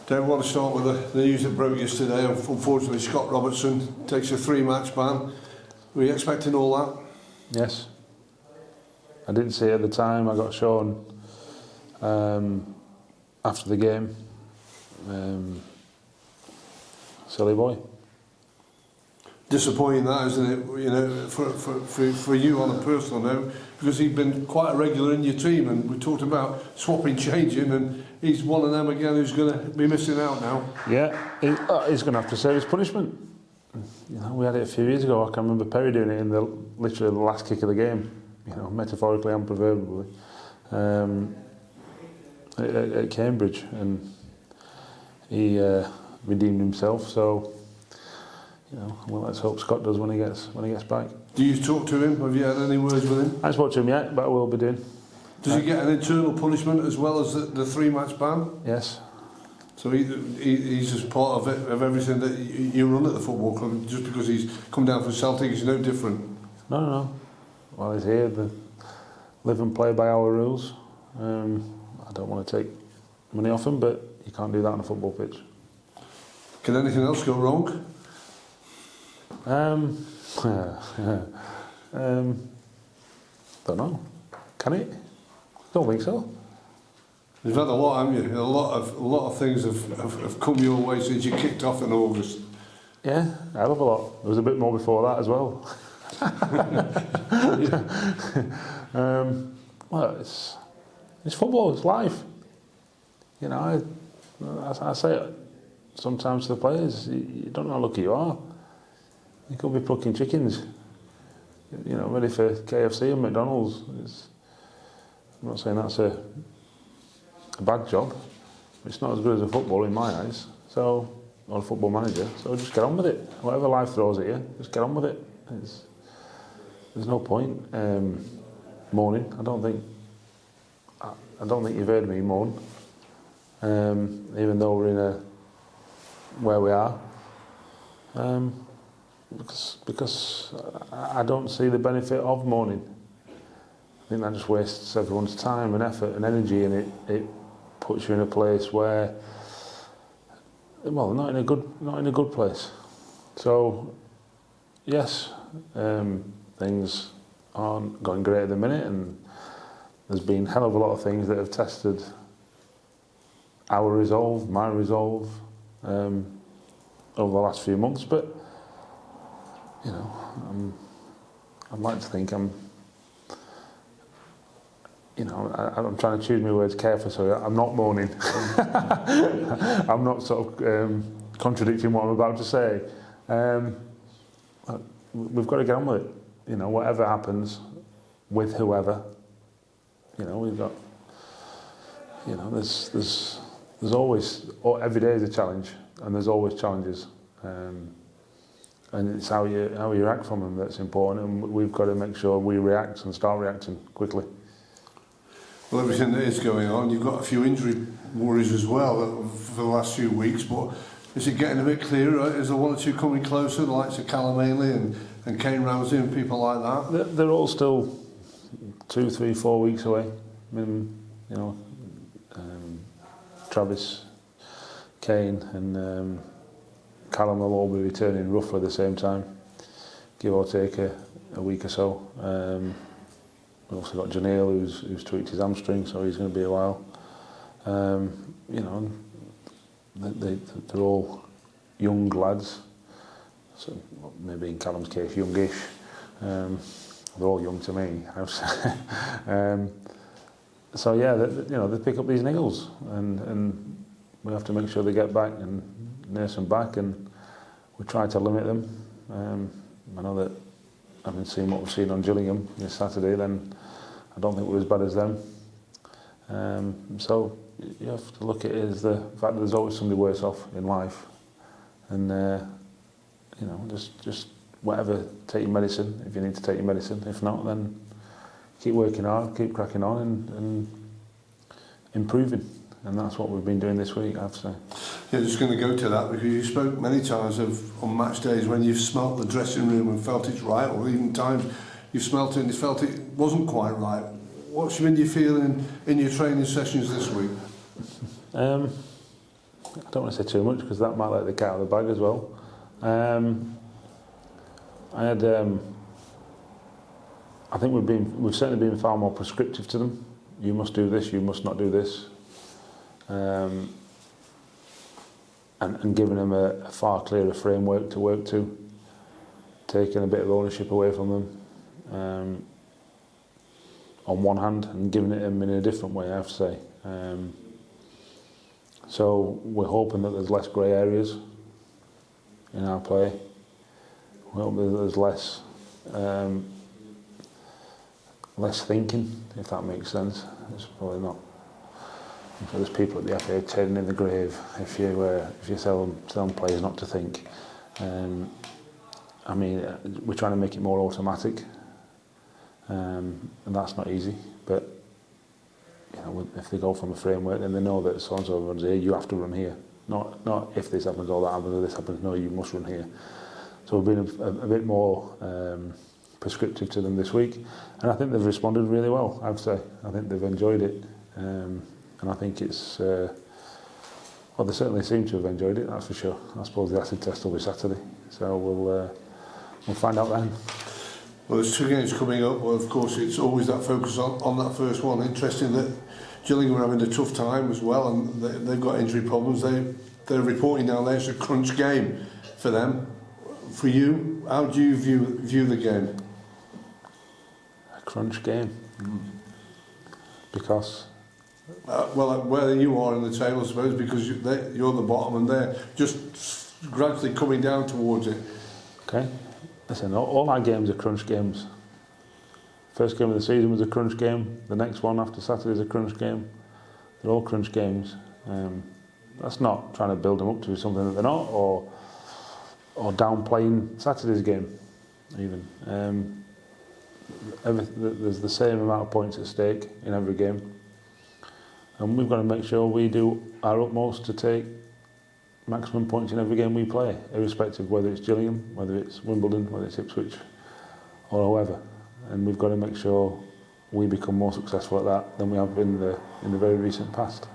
Don't want to start with the news that broke yesterday. Unfortunately, Scott Robertson takes a 3-match ban. Were you expecting all that? Yes. I didn't see it at the time. I got shown after the game. Silly boy. Disappointing that, isn't it? You know, for you on a personal note, because he'd been quite a regular in your team, and we talked about swapping, changing, and he's one of them again who's going to be missing out now. Yeah, he's going to have to serve his punishment. You know, we had it a few years ago. I can remember Perry doing it in literally the last kick of the game. You know, metaphorically and proverbially, at Cambridge, and he redeemed himself. So, you know, well, let's hope Scott does when he gets back. Do you talk to him? Have you had any words with him? I haven't spoken to him yet, but I will be doing. Does he get an internal punishment as well as the 3-match ban? Yes. So he's just part of it, of everything that you run at the football club. Just because he's come down from Celtic, he's no different. No. Well, he's here. Live and play by our rules. I don't want to take money off him, but you can't do that on a football pitch. Can anything else go wrong? Don't know. Can it? Don't think so. You've had a lot, haven't you? A lot of things have come your way since you kicked off in August. Yeah, a hell of a lot. There was a bit more before that as well. Well, it's football. It's life. You know, I say it sometimes to the players. You don't know how lucky you are. You could be plucking chickens. You know, ready for KFC and McDonald's. I'm not saying that's a bad job. It's not as good as a football in my eyes. So, or a football manager. So just get on with it. Whatever life throws at you, just get on with it. There's no point moaning. I don't think you've heard me moan. Even though we're in where we are. Because I don't see the benefit of moaning. I think that just wastes everyone's time and effort and energy, and it puts you in a place where, well, not in a good place. So, yes, things aren't going great at the minute, and there's been a hell of a lot of things that have tested our resolve, my resolve, over the last few months. But you know, I'd like to think I'm trying to choose my words carefully, so I'm not moaning. I'm not sort of contradicting what I'm about to say. We've got to get on with it. You know, whatever happens with whoever, you know, we've got, you know, there's always, every day is a challenge, and there's always challenges. And it's how you act from them that's important, and we've got to make sure we react and start reacting quickly. Well, everything that is going on, you've got a few injury worries as well for the last few weeks, but is it getting a bit clearer? Is there one or two coming closer, the likes of Callum Ainley and Kane Ramsey and people like that? They're all still 2, 3, 4 weeks away. I mean, you know, Travis, Kane and Callum will all be returning roughly at the same time, give or take a week or so. We've also got Janelle who's tweaked his hamstring, so he's going to be a while. You know, they're all young lads, so maybe in Callum's case youngish. They're all young to me, I would say. So yeah, they pick up these niggles, and we have to make sure they get back and nurse them back, and we try to limit them. I know that, having seen what we've seen on Gillingham this Saturday, then I don't think we're as bad as them. So you have to look at it as the fact that there's always somebody worse off in life, and you know, just whatever, take your medicine if you need to take your medicine. If not, then keep working hard, keep cracking on, and improving. And that's what we've been doing this week, I have to say. Yeah, just going to go to that, because you spoke many times on match days when you've smelt the dressing room and felt it's right, or even times you've smelt it and you felt it wasn't quite right. What's been your feeling in your training sessions this week? I don't want to say too much because that might let the cat out of the bag as well. I think we've certainly been far more prescriptive to them. You must do this, you must not do this. And giving them a far clearer framework to work to, taking a bit of ownership away from them on one hand, and giving it them in a different way, I have to say. So we're hoping that there's less grey areas in our play. We hope that there's less thinking, if that makes sense. It's probably not. So there's people at the FA turning in the grave if you tell them players not to think. I mean, we're trying to make it more automatic, and that's not easy. But you know, if they go from a framework, then they know that so and so runs here, you have to run here. Not if this happens or that happens or this happens. No, you must run here. So we've been a bit more prescriptive to them this week, and I think they've responded really well. I would say I think they've enjoyed it, and I think it's well, they certainly seem to have enjoyed it. That's for sure. I suppose the acid test will be Saturday, so we'll find out then. Well, there's 2 games coming up. Well, of course, it's always that focus on that first one. Interesting that Gillingham are having a tough time as well, and they've got injury problems. They're reporting now there's a crunch game for them. For you, how do you view the game? A crunch game? Because? Well, where you are in the table, I suppose, because you're the bottom and they're just gradually coming down towards it. Okay. Listen, all our games are crunch games. First game of the season was a crunch game. The next one after Saturday is a crunch game. They're all crunch games. That's not trying to build them up to something that they're not, or downplaying Saturday's game, even. There's the same amount of points at stake in every game, and we've got to make sure we do our utmost to take maximum points in every game we play, irrespective of whether it's Gillingham, whether it's Wimbledon, whether it's Ipswich, or whoever. And we've got to make sure we become more successful at that than we have in the very recent past.